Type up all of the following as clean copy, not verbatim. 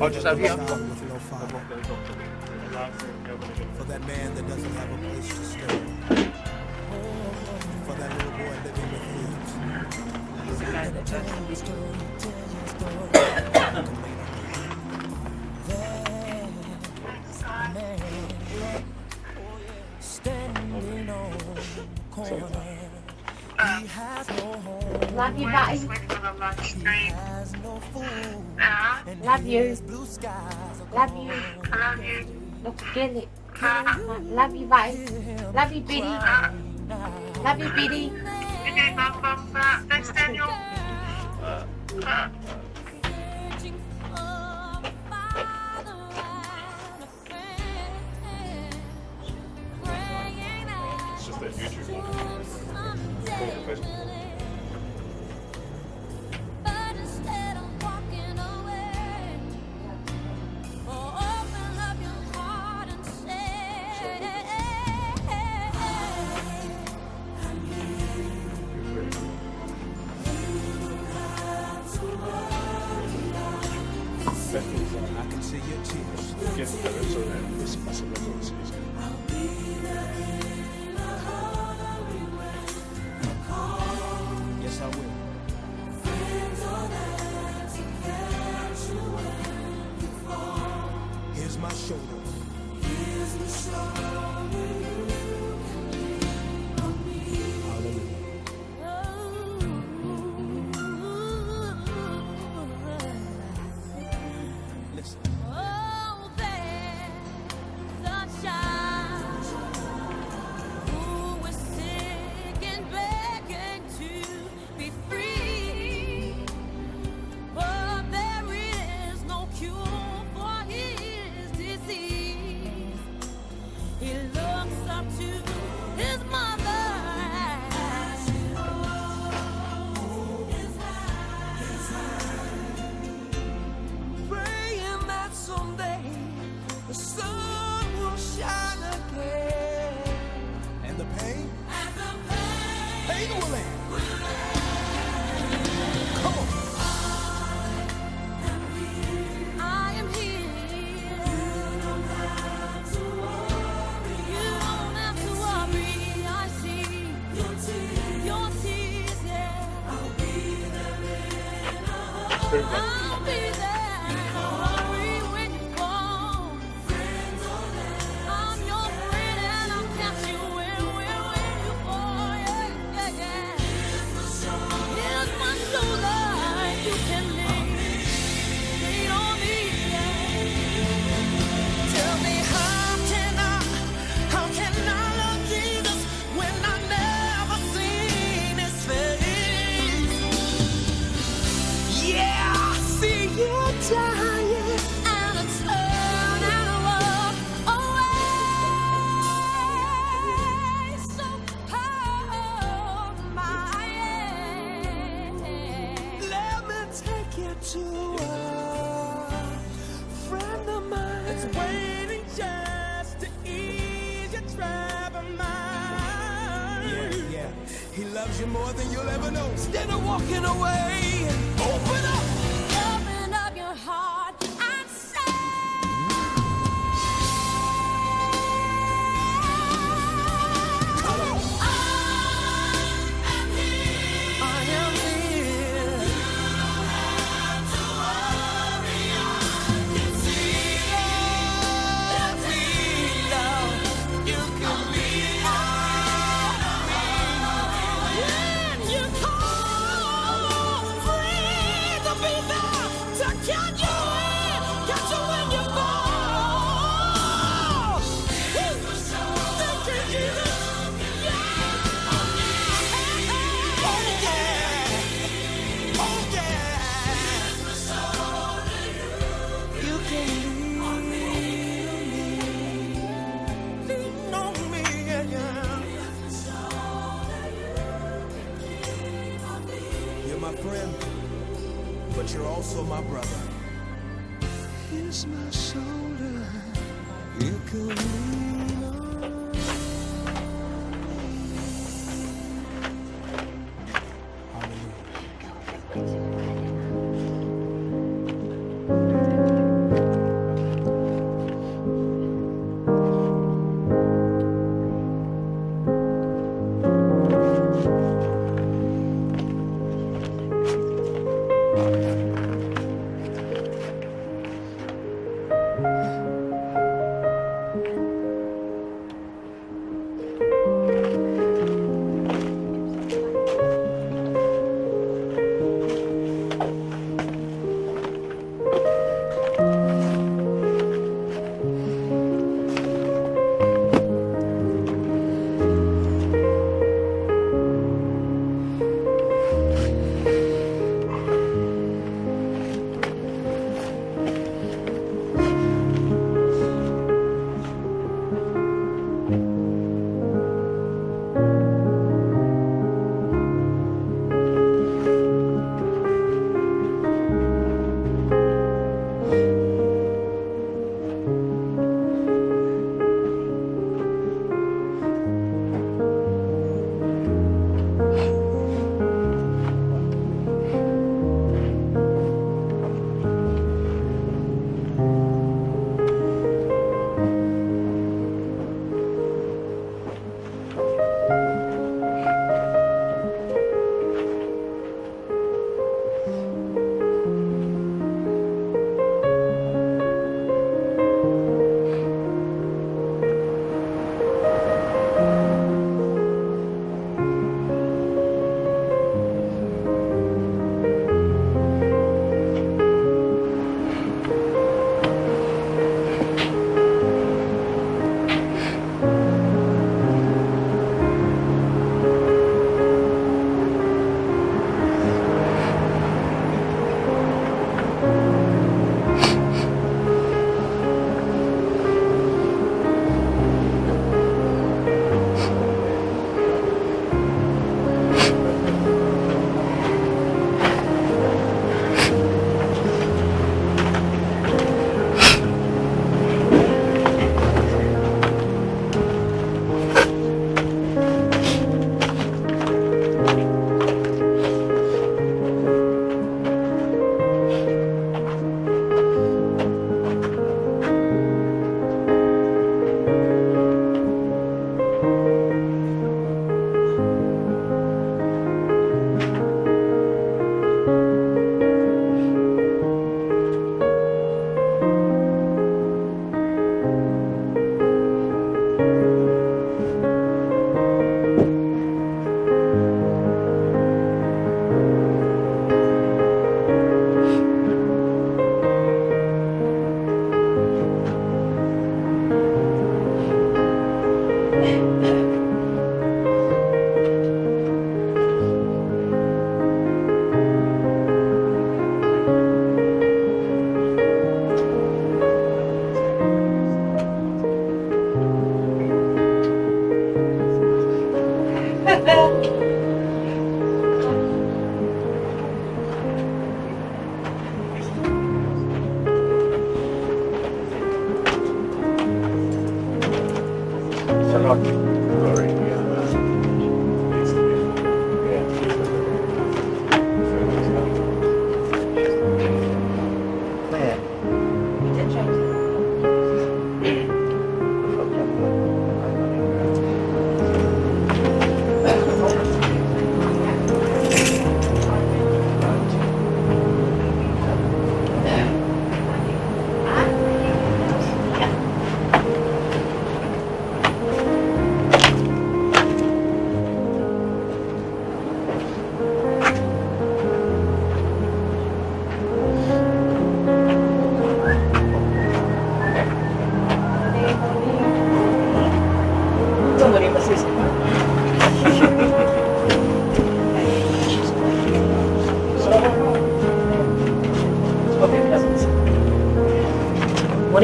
Oh, just over here. For that man that doesn't have a place to stay. For that little boy living with Love you, bye. Love you. Love you. Don't forget it. Love you, bye. Love you, Biddy. Love you, Biddy. Thanks, Daniel. It's just that YouTube one. Cool, Facebook. I can see your tears. Get the so that this must have been what season. Yes, I will. Here's my shoulder. Hallelujah. Listen. Praying that someday the sun will shine again. And the pain? Pain will end. Come on. I am here. You don't have to worry. You don't have to worry. I see your tears, yeah. I'll be there in a hurry. I'll be there in a hurry when you fall. I'm your friend and I'll catch you when you fall. Yeah, yeah, yeah. Here's my shoulder. You can lean on me, yeah. Tell me how can I love Jesus when I never seen his face? Yeah, I see you dying. And I turn and I walk away. So hold my hand. Let me take you to a friend of mine that's waiting just to ease your troubled mind. Yeah. He loves you more than you'll ever know. Instead of walking away, open up. Open up your heart and say, Come on. I am here. I am here. You can be when you call, free to be there to catch you when you fall. Thank you, Jesus. Yeah. Oh yeah. Oh yeah. You can lean on me, yeah. You're my friend, but you're also my brother. Here's my shoulder. You can lean on. Hallelujah.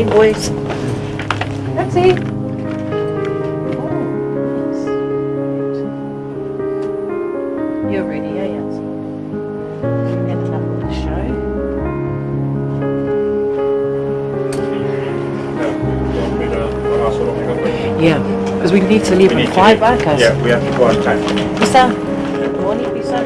Morning, boys. That's it. You're ready, are you? And enough of the show. Yeah, because we need to leave at 5 hours. Yeah, we have to go on time. Bisa? Morning, Bisa.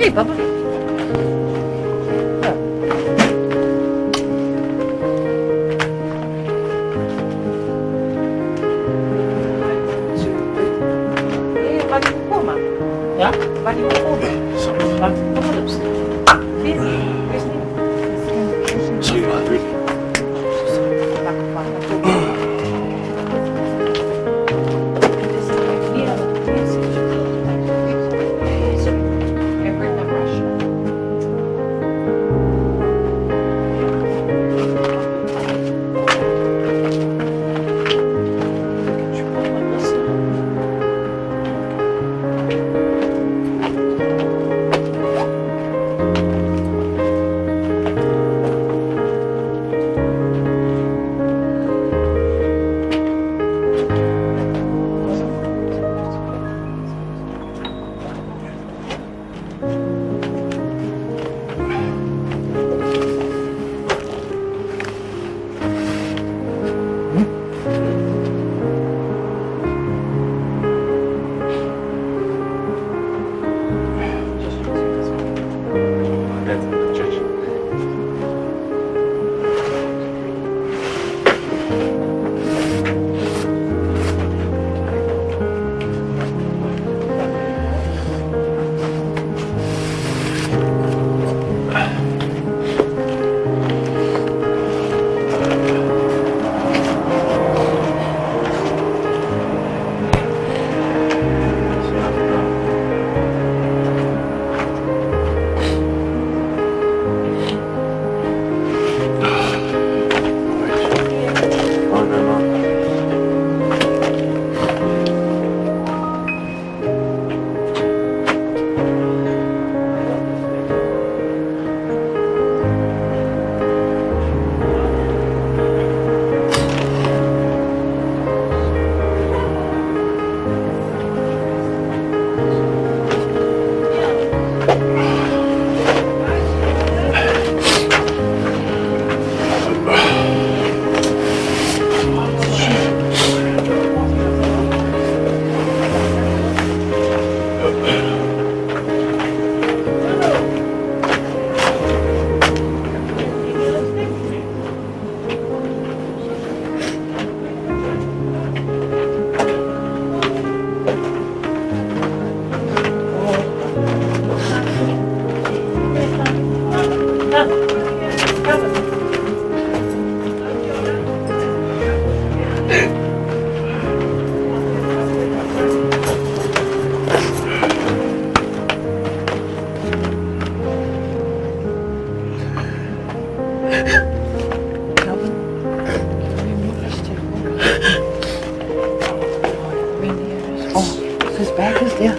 Hey, Baba. Balik ko ma. Ja? Balik ko ma. Wacht, kom maar op. His bag is there.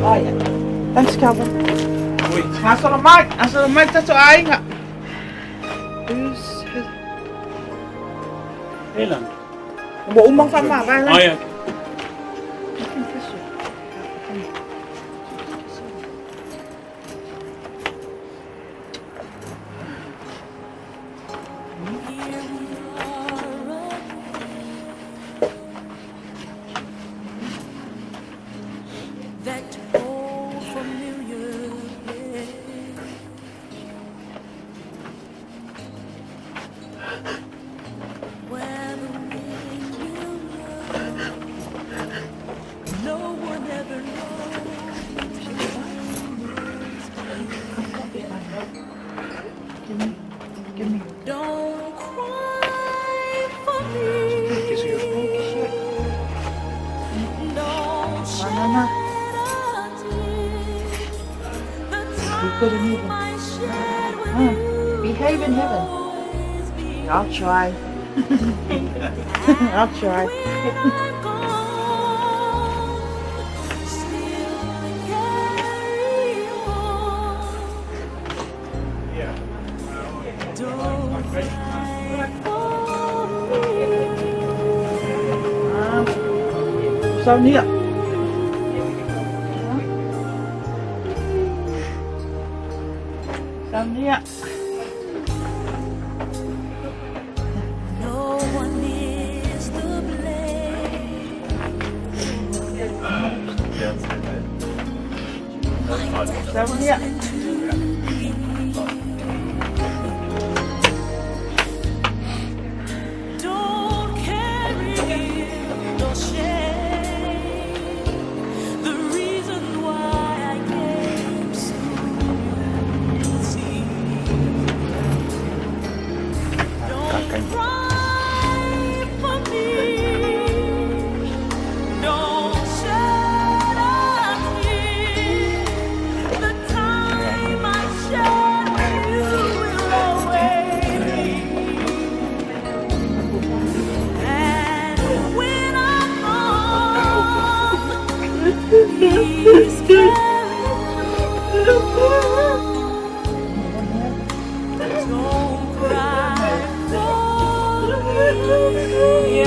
Oh ja. Thanks, Calvin. Nasa the mic, that's what I got. Who's his... Elan. Umuumang sama, ba? Oh, yeah. That old familiar place where the wind will blow. good in heaven. I shared with you Behave in heaven. always be. I'll try. I'll try. When I'm gone, still carry on. Don't cry for me. Sao nhỉ? Sao nhỉ? No one is to blame. Sao nhỉ? Don't carry no shame. The reason why I came so easy. Don't cry for me. Don't shed a tear. The time I share with you will always be. And when I'm gone, please carry on. Don't cry for me.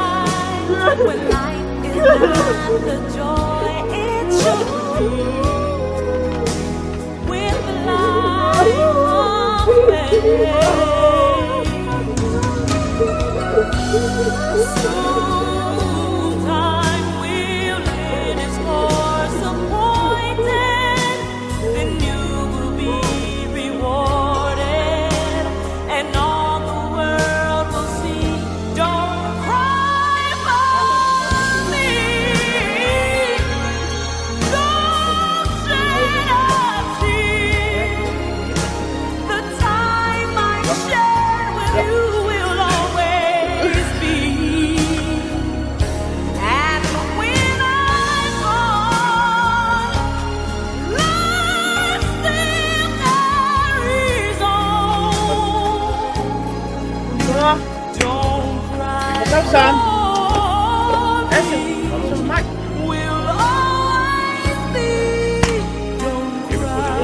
Don't cry when life is not the joy it should be. With life soon time will end its course appointed, then you will be rewarded, and all the world will see. Don't cry for me. Don't shed a tear. The time I shared with you will always be. And when I'm gone, life still carries on. Don't cry What's up, son? for That's me. it. So Mike. Will always be. Don't cry.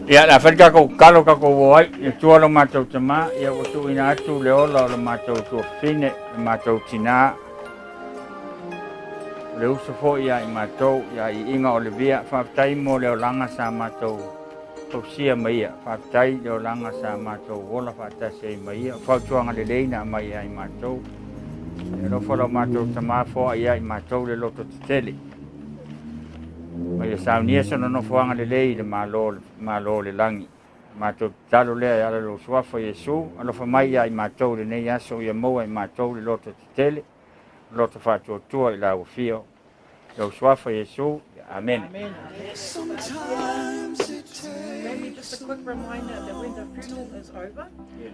Ia la whaika ko kalo ka ko wai, ia tua lo mātou tama, ia watu ina atu leo lo mātou tua whine, mātou tina. Le uso fo ia I mātou, ia I inga o le via, whaftai mo leo langa sa mātou tau sia maia, whaftai leo langa sa mātou wola whatase I maia, whautuanga le leina mai ai mātou. E lo whala mātou tama fo ia I mātou le loto te tele. Mai e saunia sono no fuanga le lei le malo le langi. Mātou talo lea ala lo suafa Iesu, alo fa mai ai mātou le nei aso ia moa I mātou le loto te tele, loto whātua tua I lau fio. Lo suafa Iesu, amen. Amen. Sometimes it takes Maybe just a quick reminder that when the funeral is over,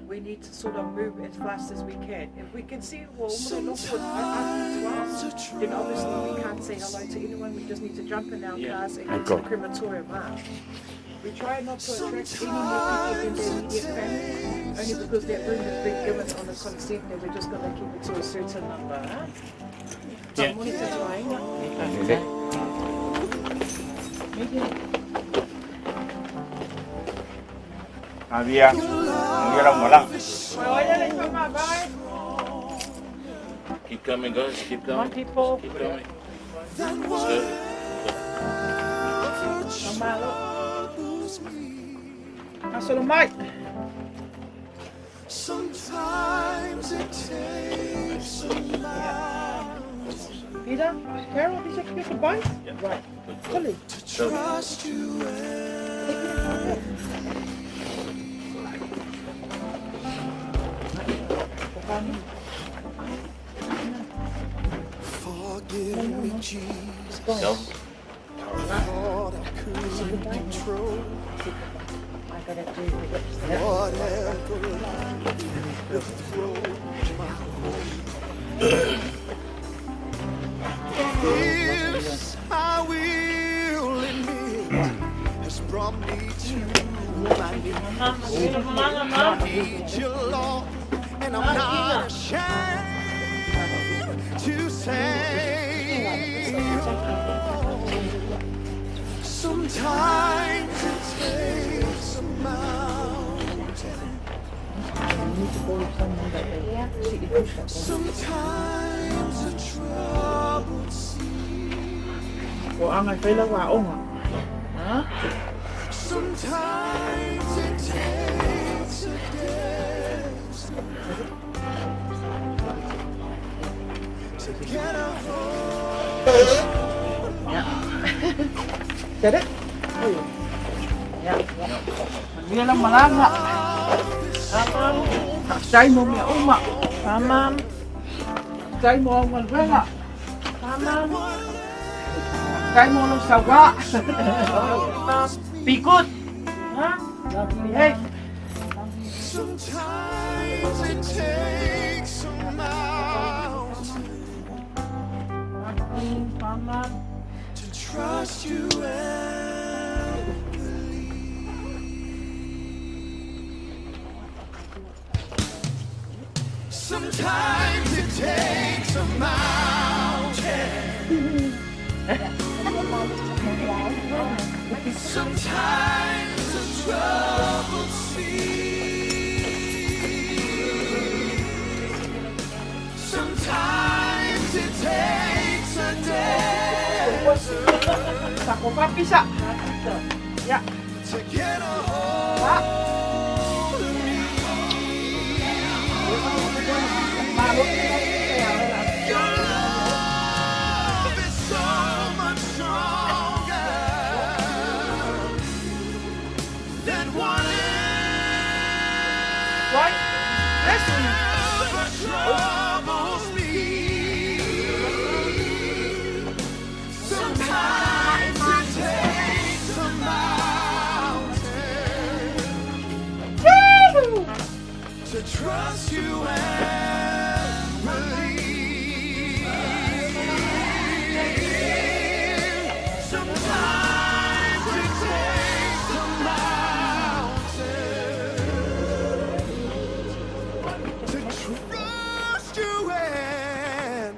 we need to sort of move as fast as we can. If we can see well, then obviously we can't say hello to anyone. We just need to jump in our cars and get to the crematorium. We try not to attract any more people in their immediate family, only because that room has been given on the consent that we're just going to keep it to a certain number. Yeah. Avia, ngira lang wala. Keep coming, guys. Keep coming. People. Keep coming. than Good. Asal Mike. sometimes it takes a lot Peter, Carol, did you get the bike? Right. Fully. to trust you Forgive me, Jesus. No. Lord, I couldn't control whatever life will throw my way. This I will admit has brought me to need you, Lord, and I'm not ashamed to say. Sometimes it takes a mountain. Sometimes a troubled sea. Ủa ăn này phải là quả ong à? Hả? Sometimes it takes a dance to get a hold. Chết đấy. Dạ. Mình nghe lắm mà lắm ạ. Trái mồm mẹ ôm ạ. Tamam. Trái mồm mình vang ạ. Tamam. Trái mồm nó sao quá. Be good. Hả? Hey. Sometimes it takes a mountain Tamam. to trust you and believe. Sometimes it takes a mountain. Sometimes a troubled sea. Sometimes it takes a desert Sako pa pisa. Ya. to get a hold of me. Your love is so much stronger than Right. Yes. whatever troubles me. Sometimes it takes a mountain to trust you and believe. Sometimes it takes a mountain to trust you and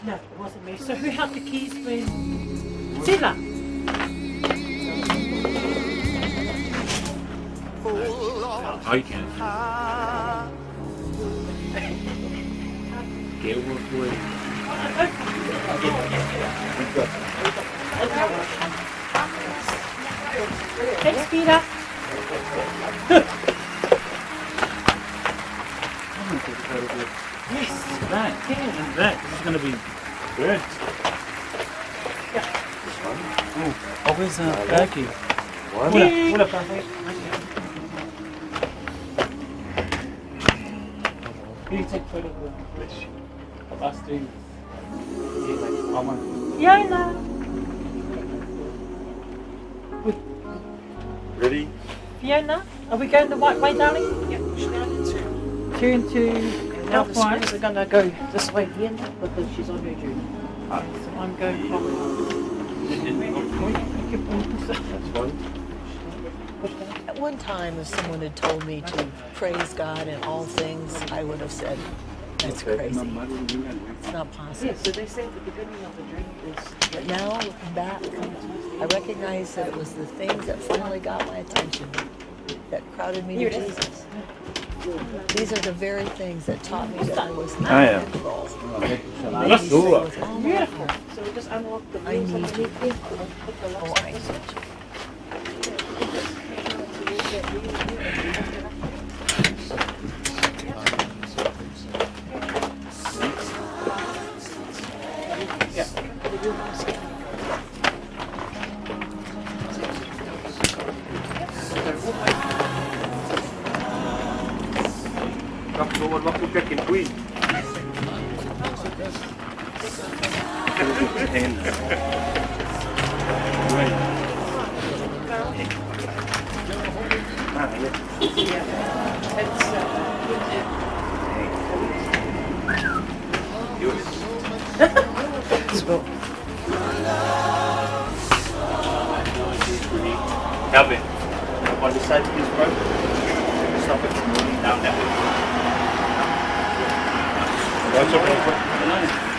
No, it wasn't me. So who had the keys when? Sila. hold on I can. high. Get work with. Thanks, Peter. Yes, that. Yeah, and that. This is going to be burnt. Oh, where's Becky? What up, Becky? Can you take a photo of us doing this? Yeah, like, I want. Yana. Ready? Fiona, are we going the right way, darling? Yeah, started to. Turn to Now the clockwise. swings are gonna go this way here because she's on her journey. So I'm going clockwise. That's fine. At one time, if someone had told me to praise God in all things, I would have said, that's crazy. It's not possible. Yeah, so they say the beginning of the journey is. But now, looking back, I recognize that it was the things that finally got my attention that crowded me to Jesus. These are the very things that taught me that I was not in control. Let's do it. With all my Beautiful. heart. So we just unlock the I wheels need you. underneath it. Put the Oh, locks I on this. need you. Waktu check-in queen. Help it. On this side, please, bro. Stop it from moving down that way. What's up, bro?